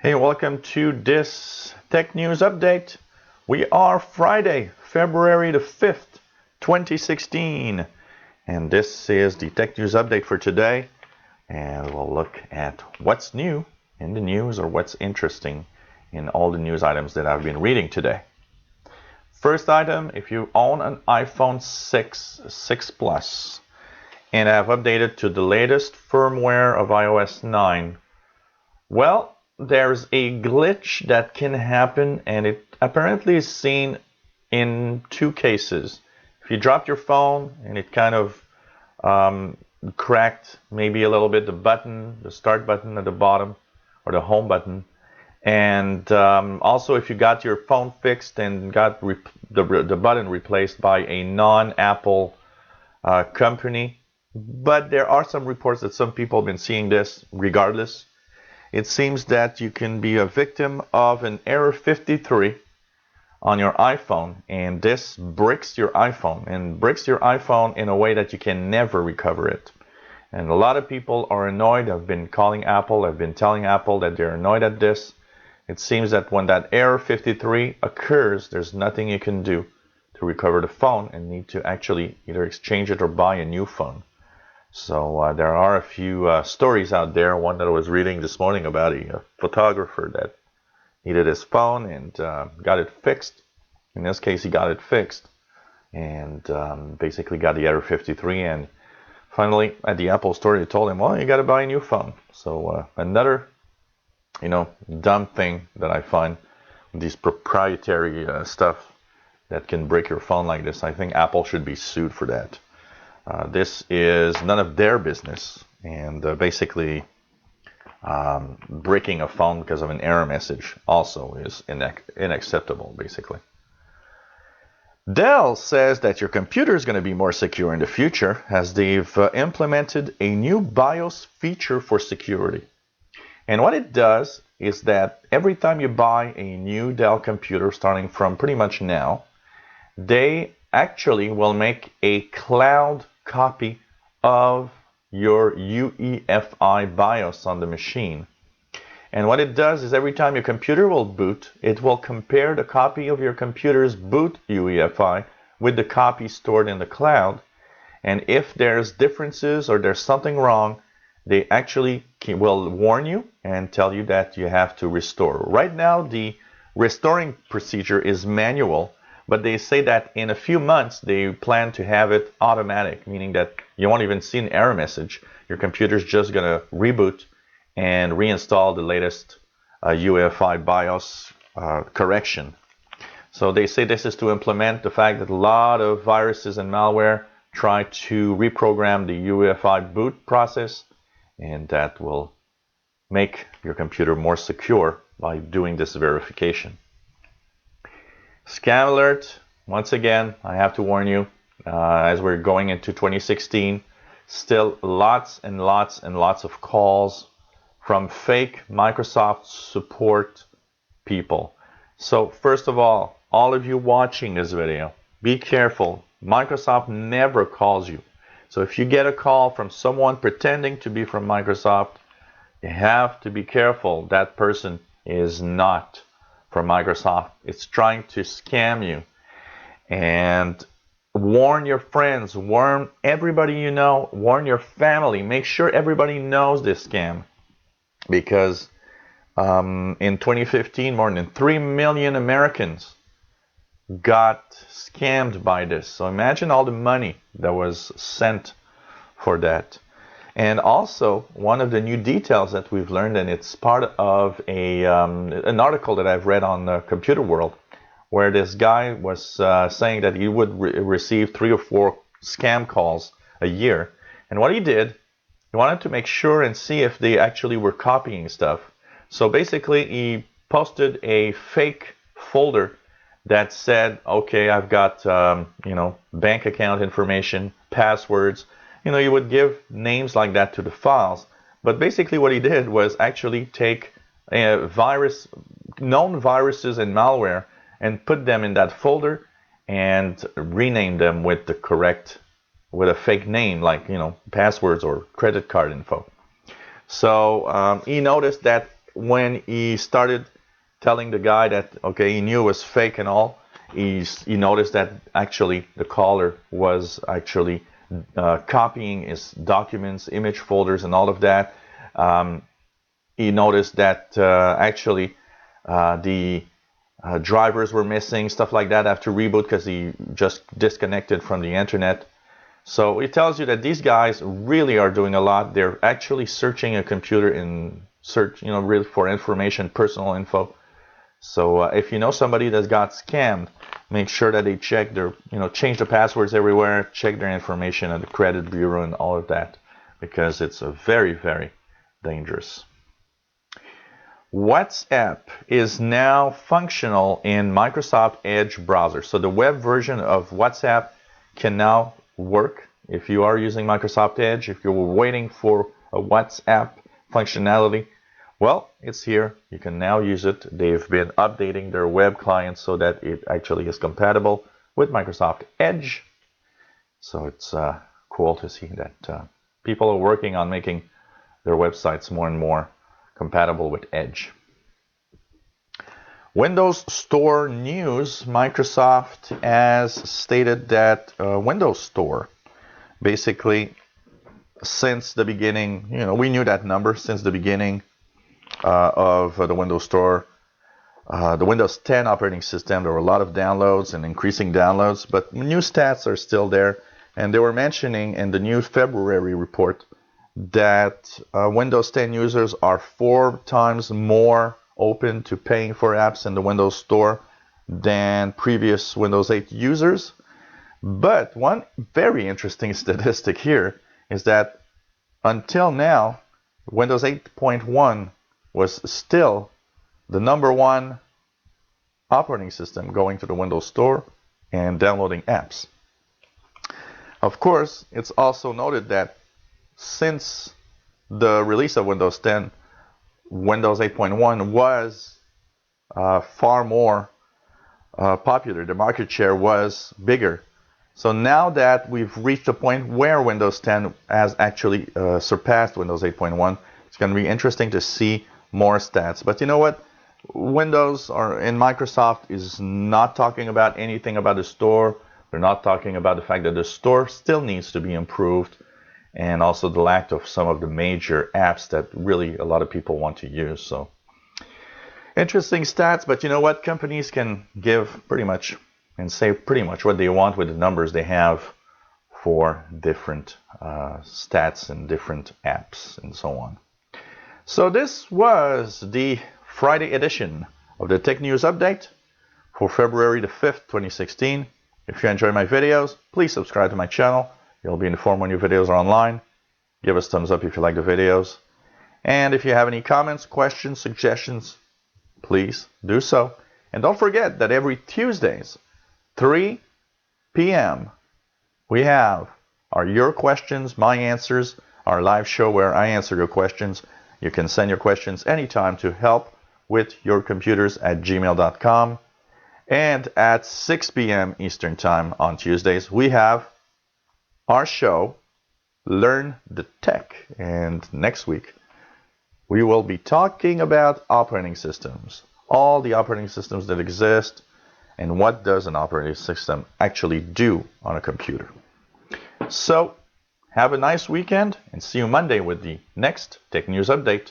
Hey, welcome to this tech news update. We are Friday, February the 5th, 2016. And this is the tech news update for today. And we'll look at what's new in the news or what's interesting in all the news items that I've been reading today. First item, if you own an iPhone 6 Plus, and have updated to the latest firmware of iOS 9, well, there's a glitch that can happen, and it apparently is seen in two cases. If you dropped your phone and it kind of cracked maybe a little bit the start button at the bottom, or the home button, and also if you got your phone fixed and got the button replaced by a non-Apple company. But there are some reports that some people have been seeing this regardless. It seems that you can be a victim of an error 53 on your iPhone, and this breaks your iPhone in a way that you can never recover it. And a lot of people are annoyed. I've been calling Apple. I've been telling Apple that they're annoyed at this. It seems that when that error 53 occurs, there's nothing you can do to recover the phone and need to actually either exchange it or buy a new phone. So there are a few stories out there. One that I was reading this morning about a photographer that needed his phone and got it fixed. In this case, he got it fixed and basically got the error 53. And finally, at the Apple store, they told him, well, you got to buy a new phone. So another, dumb thing that I find, these proprietary stuff that can break your phone like this. I think Apple should be sued for that. This is none of their business, and basically breaking a phone because of an error message also is unacceptable, basically. Dell says that your computer is going to be more secure in the future as they've implemented a new BIOS feature for security. And what it does is that every time you buy a new Dell computer, starting from pretty much now, they actually will make a cloud copy of your UEFI BIOS on the machine. And what it does is every time your computer will boot, it will compare the copy of your computer's boot UEFI with the copy stored in the cloud. And if there's differences or there's something wrong, they actually will warn you and tell you that you have to restore. Right now, the restoring procedure is manual. But they say that in a few months, they plan to have it automatic, meaning that you won't even see an error message. Your computer's just going to reboot and reinstall the latest UEFI BIOS correction. So they say this is to implement the fact that a lot of viruses and malware try to reprogram the UEFI boot process, and that will make your computer more secure by doing this verification. Scam alert, once again, I have to warn you, as we're going into 2016, still lots and lots and lots of calls from fake Microsoft support people. So first of all of you watching this video, be careful. Microsoft never calls you. So if you get a call from someone pretending to be from Microsoft, you have to be careful. That person is not from Microsoft. It's trying to scam you. And warn your friends, warn everybody you know, warn your family. Make sure everybody knows this scam. Because in 2015, more than 3 million Americans got scammed by this. So imagine all the money that was sent for that. And also, one of the new details that we've learned, and it's part of an article that I've read on Computer World, where this guy was saying that he would receive 3 or 4 scam calls a year. And what he did, he wanted to make sure and see if they actually were copying stuff. So basically, he posted a fake folder that said, okay, I've got, bank account information, passwords. You would give names like that to the files. But basically what he did was actually take known viruses and malware and put them in that folder and rename them with a fake name, like, passwords or credit card info. So he noticed that when he started telling the guy that, okay, he knew it was fake and all, he noticed that actually the caller was actually copying his documents, image folders, and all of that. He noticed that actually the drivers were missing, stuff like that after reboot because he just disconnected from the internet. So it tells you that these guys really are doing a lot. They're actually searching a computer in search, really for information, personal info. So if you know somebody that got scammed, make sure that they check their, change the passwords everywhere, check their information at the credit bureau and all of that, because it's a very, very dangerous. WhatsApp is now functional in Microsoft Edge browser. So the web version of WhatsApp can now work if you are using Microsoft Edge. If you were waiting for a WhatsApp functionality, well, it's here. You can now use it. They've been updating their web client so that it actually is compatible with Microsoft Edge. So it's cool to see that people are working on making their websites more and more compatible with Edge. Windows Store news. Microsoft has stated that Windows Store, basically, since the beginning, we knew that number since the beginning of the Windows Store. The Windows 10 operating system, there were a lot of downloads and increasing downloads, but new stats are still there. And they were mentioning in the new February report that Windows 10 users are 4 times more open to paying for apps in the Windows Store than previous Windows 8 users. But one very interesting statistic here is that until now, Windows 8.1 was still the #1 operating system going to the Windows Store and downloading apps. Of course, it's also noted that since the release of Windows 10, Windows 8.1 was far more popular. The market share was bigger. So now that we've reached a point where Windows 10 has actually surpassed Windows 8.1, it's going to be interesting to see more stats. But you know what? Windows in Microsoft is not talking about anything about the store. They're not talking about the fact that the store still needs to be improved, and also the lack of some of the major apps that really a lot of people want to use. So interesting stats, but you know what? Companies can give pretty much and say pretty much what they want with the numbers they have for different stats and different apps and so on. So this was the Friday edition of the Tech News Update for February the 5th, 2016. If you enjoy my videos, please subscribe to my channel. You'll be informed when new videos are online. Give us a thumbs up if you like the videos. And if you have any comments, questions, suggestions, please do so. And don't forget that every Tuesdays, 3 p.m., we have our Your Questions, My Answers, our live show where I answer your questions. You can send your questions anytime to helpwithyourcomputers@gmail.com. And at 6 p.m. Eastern Time on Tuesdays, we have our show, Learn the Tech. And next week, we will be talking about operating systems, all the operating systems that exist, and what does an operating system actually do on a computer. So, have a nice weekend, and see you Monday with the next Tech News Update.